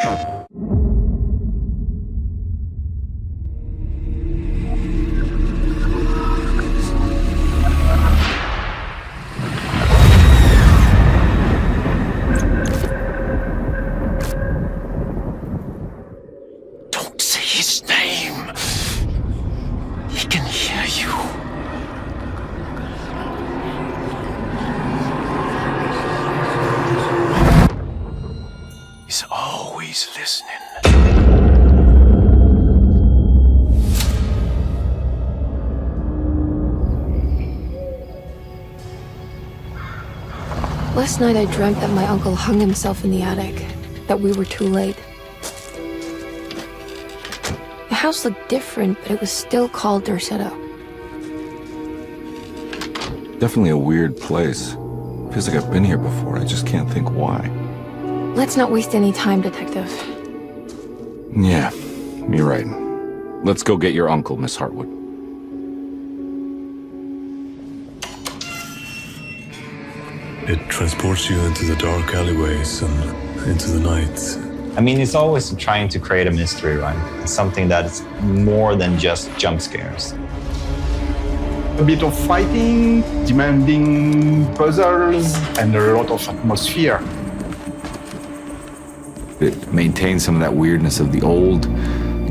Don't say his name. He can hear you. He's always listening. Last night I dreamt that my uncle hung himself in the attic, that we were too late. The house looked different, but it was still called Dorsetto. Definitely a weird place. Feels like I've been here before. I just can't think why. Let's not waste any time, Detective. Yeah, you're right. Let's go get your uncle, Miss Hartwood. It transports you into the dark alleyways and into the night. I mean, it's always trying to create a mystery, right? It's something that's more than just jump scares. A bit of fighting, demanding puzzles, and a lot of atmosphere. It maintained some of that weirdness of the old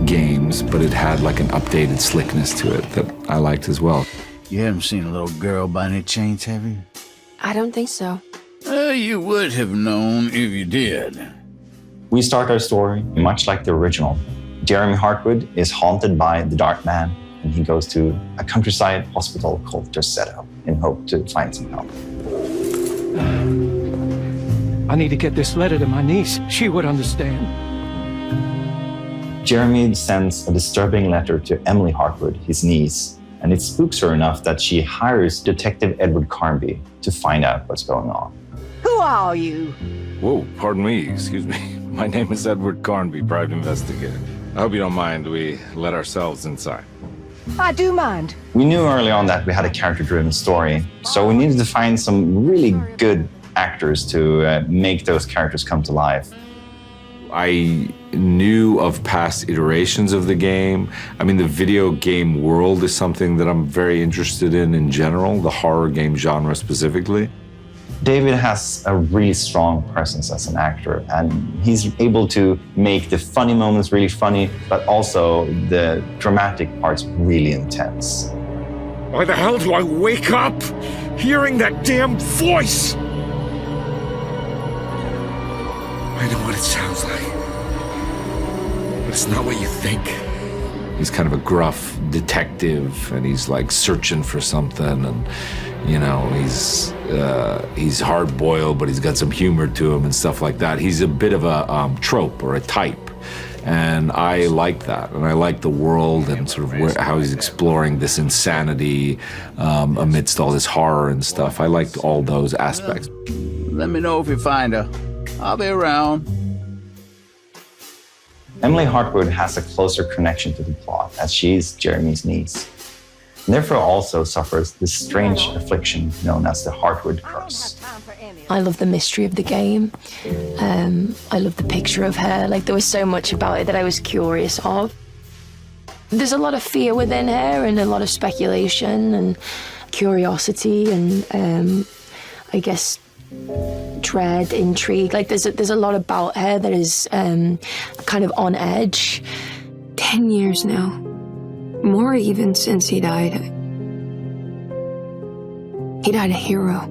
games, but it had like an updated slickness to it that I liked as well. You haven't seen a little girl by any chance, have you? I don't think so. You would have known if you did. We start our story much like the original. Jeremy Hartwood is haunted by the Dark Man, and he goes to a countryside hospital called Dorsetto in hope to find some help. I need to get this letter to my niece. She would understand. Jeremy sends a disturbing letter to Emily Hartwood, his niece, and it spooks her enough that she hires Detective Edward Carnby to find out what's going on. Who are you? Whoa, pardon me, excuse me. My name is Edward Carnby, private investigator. I hope you don't mind we let ourselves inside. I do mind. We knew early on that we had a character-driven story, so we needed to find some really good actors to make those characters come to life. I knew of past iterations of the game. I mean, the video game world is something that I'm very interested in general, the horror game genre specifically. David has a really strong presence as an actor, and he's able to make the funny moments really funny, but also the dramatic parts really intense. Why the hell do I wake up hearing that damn voice? I know what it sounds like, but it's not what you think. He's kind of a gruff detective, and he's like searching for something, and you know, he's hard-boiled, but he's got some humor to him and stuff like that. He's a bit of a trope or a type, and I like that. And I like the world and sort of how he's exploring this insanity amidst all this horror and stuff. I liked all those aspects. Let me know if you find her. I'll be around. Emily Hartwood has a closer connection to the plot, as she is Jeremy's niece, and therefore also suffers this strange affliction known as the Hartwood curse. I love the mystery of the game. I love the picture of her. Like, there was so much about it that I was curious of. There's a lot of fear within her and a lot of speculation and curiosity and I guess dread, intrigue. Like, there's a lot about her that is kind of on edge. 10 years now. More even since he died. He died a hero.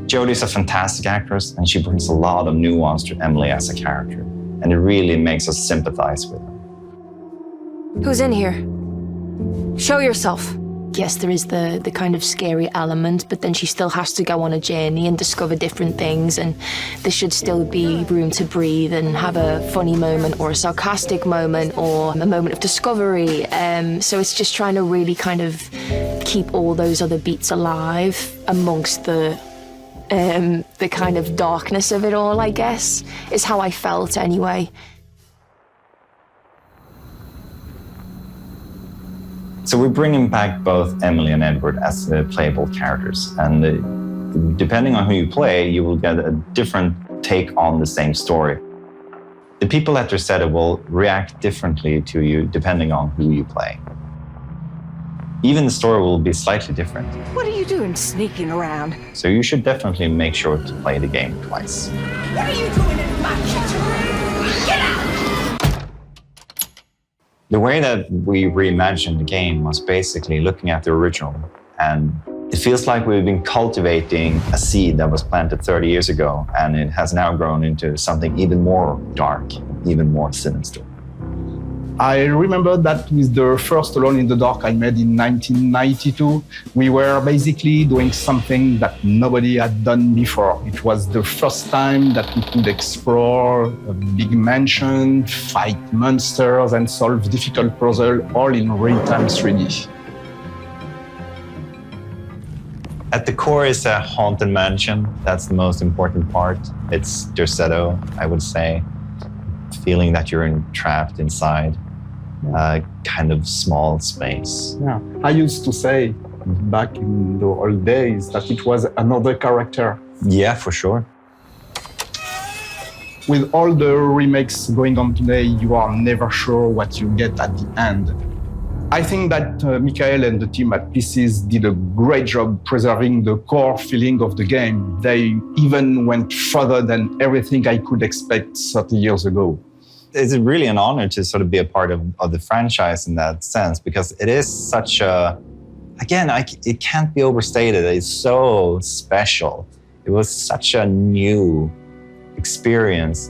Jodie's a fantastic actress, and she brings a lot of nuance to Emily as a character, and it really makes us sympathize with her. Who's in here? Show yourself. Yes, there is the kind of scary element, but then she still has to go on a journey and discover different things, and there should still be room to breathe and have a funny moment or a sarcastic moment or a moment of discovery. So it's just trying to really kind of keep all those other beats alive amongst the kind of darkness of it all, I guess, is how I felt anyway. So we're bringing back both Emily and Edward as playable characters, and depending on who you play, you will get a different take on the same story. The people at Regresa will react differently to you depending on who you play. Even the story will be slightly different. What are you doing sneaking around? So you should definitely make sure to play the game twice. What are you doing in my kitchen? Get out! The way that we reimagined the game was basically looking at the original, and it feels like we've been cultivating a seed that was planted 30 years ago, and it has now grown into something even more dark, even more sinister. I remember that with the first Alone in the Dark I made in 1992, we were basically doing something that nobody had done before. It was the first time that we could explore a big mansion, fight monsters, and solve difficult puzzles all in real-time 3D. At the core is a haunted mansion. That's the most important part. It's Regresa, I would say. Feeling that you're trapped inside a kind of small space. Yeah. I used to say back in the old days that it was another character. Yeah, for sure. With all the remakes going on today, you are never sure what you get at the end. I think that Michael and the team at PCs did a great job preserving the core feeling of the game. They even went further than everything I could expect 30 years ago. It's really an honor to sort of be a part of the franchise in that sense, because it is such a, again, it can't be overstated. It's so special. It was such a new experience.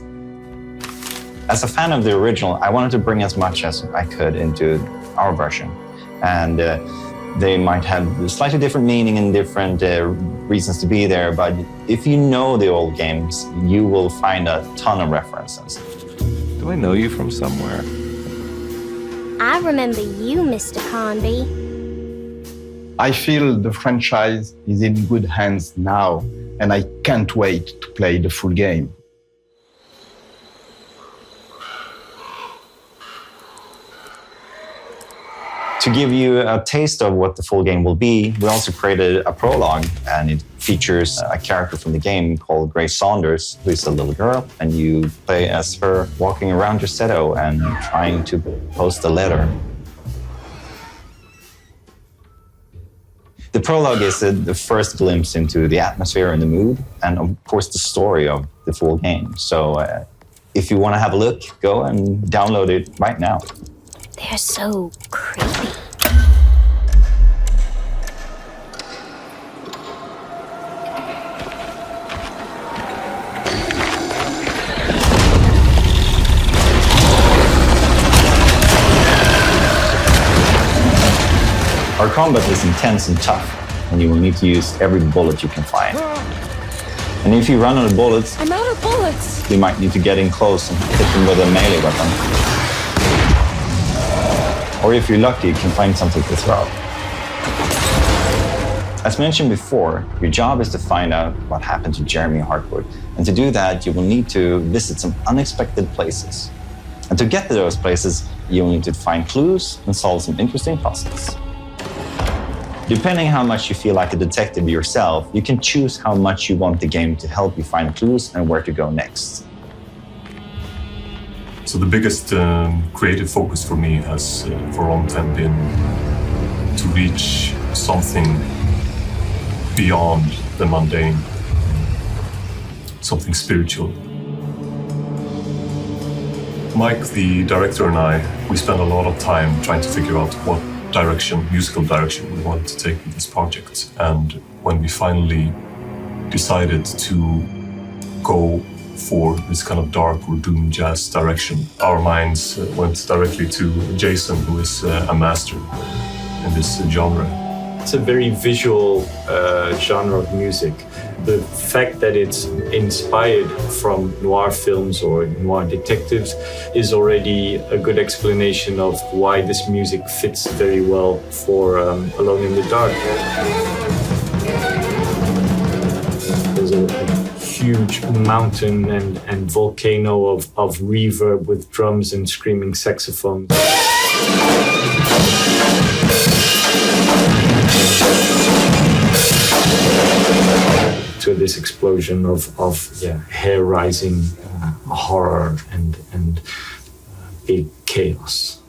As a fan of the original, I wanted to bring as much as I could into our version. And they might have a slightly different meaning and different reasons to be there, but if you know the old games, you will find a ton of references. Do I know you from somewhere? I remember you, Mr. Conby. I feel the franchise is in good hands now, and I can't wait to play the full game. To give you a taste of what the full game will be, we also created a prologue, and it features a character from the game called Grace Saunders, who is a little girl, and you play as her walking around Regresa and trying to post a letter. The prologue is the first glimpse into the atmosphere and the mood, and of course the story of the full game. So if you want to have a look, go and download it right now. They're so creepy. Our combat is intense and tough, and you will need to use every bullet you can find. And if you run out of bullets, I'm out of bullets. you might need to get in close and hit them with a melee weapon. Or if you're lucky, you can find something to throw. As mentioned before, your job is to find out what happened to Jeremy Hartwood. And to do that, you will need to visit some unexpected places. And to get to those places, you will need to find clues and solve some interesting puzzles. Depending how much you feel like a detective yourself, you can choose how much you want the game to help you find clues and where to go next. So the biggest creative focus for me has for a long time been to reach something beyond the mundane, something spiritual. Mike, the director, and I, we spent a lot of time trying to figure out what musical direction we wanted to take with this project. And when we finally decided to go for this kind of dark or doom jazz direction, our minds went directly to Jason, who is a master in this genre. It's a very visual genre of music. The fact that it's inspired from noir films or noir detectives is already a good explanation of why this music fits very well for Alone in the Dark. There's a huge mountain and volcano of reverb with drums and screaming saxophones. to this explosion of hair rising horror and big chaos.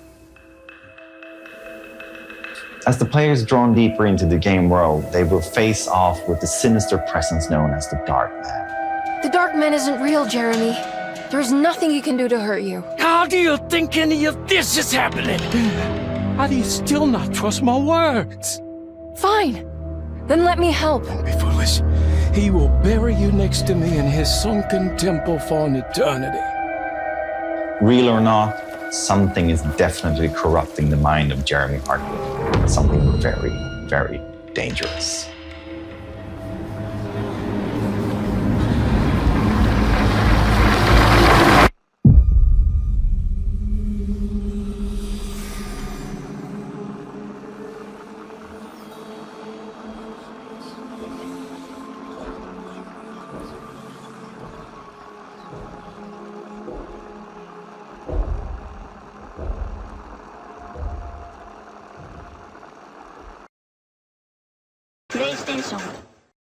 As the player is drawn deeper into the game world, they will face off with the sinister presence known as the Dark Man. The Dark Man isn't real, Jeremy. There's nothing he can do to hurt you. How do you think any of this is happening? How do you still not trust my words? Fine. Then let me help. Don't be foolish. He will bury you next to me in his sunken temple for an eternity. Real or not, something is definitely corrupting the mind of Jeremy Hartwood. Something very, very dangerous. PlayStation